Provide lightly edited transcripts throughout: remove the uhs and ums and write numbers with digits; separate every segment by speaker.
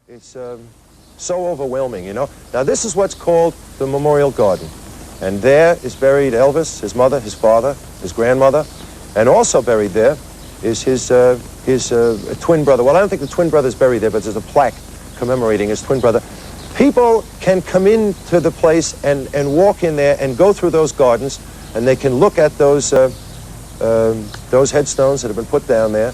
Speaker 1: It's so overwhelming, you know. Now this is what's called the Memorial Garden. And there is buried Elvis, his mother, his father, his grandmother, and also buried there is his twin brother. Well, I don't think the twin brother is buried there, but there's a plaque commemorating his twin brother. People can come into the place and walk in there and go through those gardens, and they can look at those headstones that have been put down there,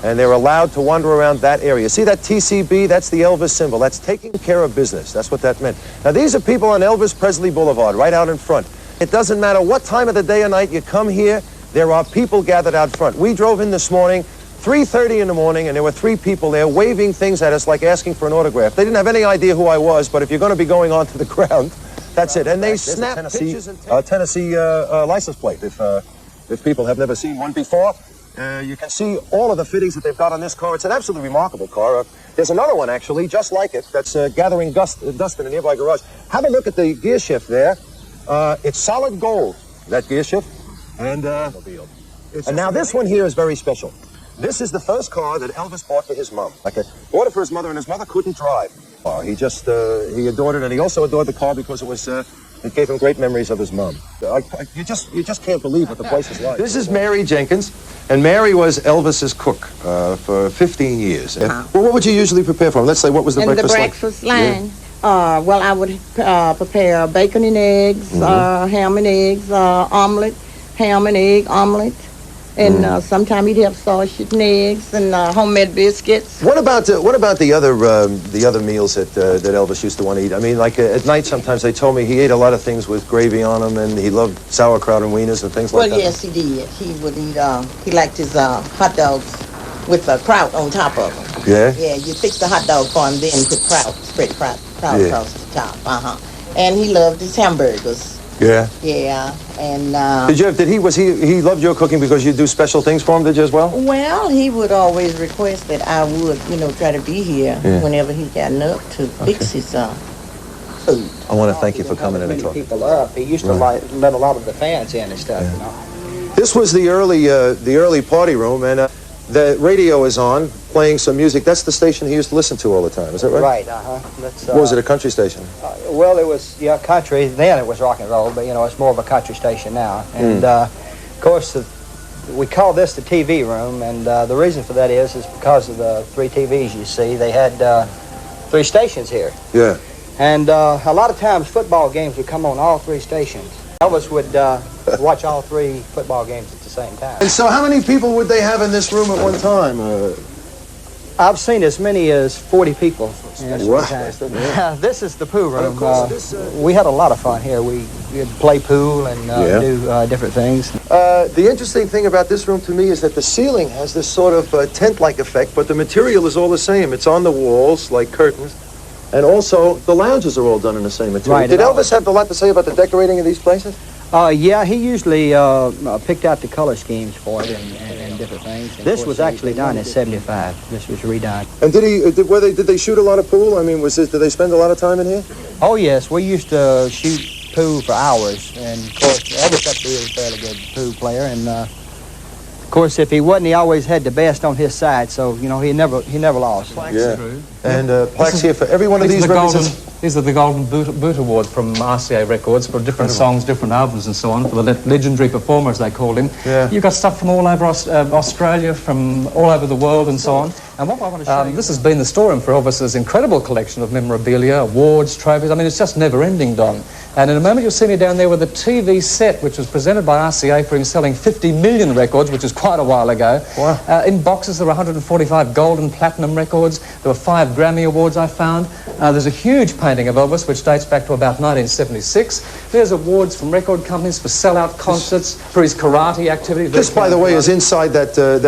Speaker 1: and they're allowed to wander around that area. See that TCB? That's the Elvis symbol. That's taking care of business. That's what that meant. Now, these are people on Elvis Presley Boulevard, right out in front. It doesn't matter what time of the day or night you come here, there are people gathered out front. We drove in this morning, 3:30 in the morning, and there were 3 people there waving things at us like asking for an autograph. They didn't have any idea who I was, but if you're going to be going onto the ground, that's it. And they snap pictures and Tennessee license plate. If people have never seen one before, you can see all of the fittings that they've got on this car. It's an absolutely remarkable car. There's another one, actually, just like it, that's gathering dust in a nearby garage. Have a look at the gear shift there. It's solid gold, that gear shift. And now this one here is very special. This is the first car that Elvis bought for his mom. Like, bought it for his mother, and his mother couldn't drive. He just, he adored it, and he also adored the car because it gave him great memories of his mom. You just can't believe what the place is like. This is Mary Jenkins, and Mary was Elvis's cook for 15 years. Well, what would you usually prepare for him? Let's say, what was the breakfast like?
Speaker 2: In the breakfast line? Yeah. Well, I would prepare bacon and eggs, ham and eggs, omelet, ham and egg omelet. And sometimes he'd have sausage and eggs and homemade biscuits.
Speaker 1: What about the other meals that Elvis used to want to eat? I mean, like at night, sometimes they told me he ate a lot of things with gravy on them, and he loved sauerkraut and wieners and things like that.
Speaker 2: Well, yes, he did. He would eat. He liked his hot dogs with kraut on top of them.
Speaker 1: Yeah.
Speaker 2: Yeah, you fix the hot dog for him, then put spread kraut across the top. And he loved his hamburgers.
Speaker 1: Yeah.
Speaker 2: Yeah, and
Speaker 1: he loved your cooking because you do special things for him, did you, as well?
Speaker 2: Well, he would always request that I would, try to be here whenever he got up to fix his food.
Speaker 1: I want to thank you for coming in and talking.
Speaker 3: People up. He used to let a lot of the fans in and stuff.
Speaker 1: Yeah. This was the early party room, and the radio is on, playing some music. That's the station he used to listen to all the time. Is that right?
Speaker 3: Right.
Speaker 1: What was it? A country station?
Speaker 3: Well, it was country. Then it was rock and roll, but it's more of a country station now. And of course, we call this the TV room, and the reason for that is because of the 3 TVs you see. They had 3 stations here.
Speaker 1: Yeah.
Speaker 3: And a lot of times football games would come on all 3 stations. Elvis would watch all 3 football games at the same time.
Speaker 1: And so how many people would they have in this room at one time?
Speaker 3: I've seen as many as 40 people.
Speaker 1: Wow.
Speaker 3: This is the pool room. We had a lot of fun here. We'd play pool and do different things.
Speaker 1: The interesting thing about this room to me is that the ceiling has this sort of tent-like effect, but the material is all the same. It's on the walls like curtains. And also, the lounges are all done in the same material.
Speaker 3: Right.
Speaker 1: Did Elvis have a lot to say about the decorating of these places?
Speaker 3: Yeah, he usually picked out the color schemes for it and different things. And this was actually done in '75. This was redone.
Speaker 1: And did they shoot a lot of pool? I mean, did they spend a lot of time in here?
Speaker 3: Oh yes, we used to shoot pool for hours, and of course, Elvis up there is a fairly good pool player, and of course, if he wasn't, he always had the best on his side. So he never lost.
Speaker 1: Yeah. And plaques here for every one of these records.
Speaker 4: These are the Golden Boot Awards from RCA Records for different songs, different albums and so on, for the legendary performers, they called him.
Speaker 1: Yeah.
Speaker 4: You've got stuff from all over Australia, from all over the world and so on. And what I want to show you... This has been the storeroom for Elvis's incredible collection of memorabilia, awards, trophies. I mean, it's just never-ending, Don. And in a moment you'll see me down there with a TV set, which was presented by RCA for him selling 50 million records, which is quite a while ago.
Speaker 1: Wow.
Speaker 4: In boxes there were 145 gold and platinum records. There were 5 Grammy Awards I found. There's a huge painting of Elvis, which dates back to about 1976. There's awards from record companies for sellout concerts, for his karate activities.
Speaker 1: This, by the way, is inside the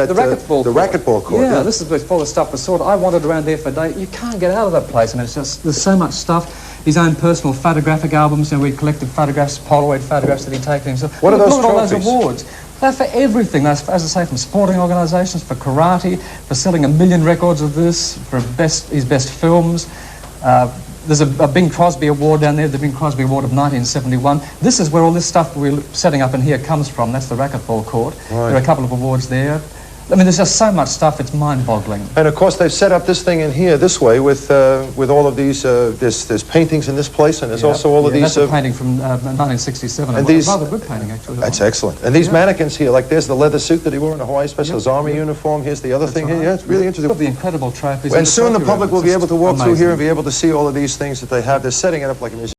Speaker 1: racquetball court.
Speaker 4: Yeah, this is before the stuff was sorted. I wandered around there for days. You can't get out of that place. I mean, there's so much stuff. His own personal photographic albums, we collected photographs, Polaroid photographs that he'd taken himself.
Speaker 1: What are those
Speaker 4: trophies? Look at all those awards. They're for everything. As I say, from sporting organisations, for karate, for selling 1 million records of this, for his best films. There's a Bing Crosby Award down there, the Bing Crosby Award of 1971. This is where all this stuff we're setting up in here comes from. That's the racquetball court.
Speaker 1: Right.
Speaker 4: There are a couple of awards there. I mean, there's just so much stuff, it's mind-boggling.
Speaker 1: And of course, they've set up this thing in here this way with all of these. There's paintings in this place, and there's also all of these.
Speaker 4: That's a painting from 1967.
Speaker 1: And these,
Speaker 4: rather good painting, actually.
Speaker 1: That's excellent. And these mannequins here, like there's the leather suit that he wore in the Hawaii Special, his army uniform. Here's the other thing here. Yeah, it's really interesting.
Speaker 4: The incredible trophies.
Speaker 1: And soon the public will be able to walk through here and
Speaker 4: amazing.
Speaker 1: be able to see all of these things that they have. They're setting it up like a museum.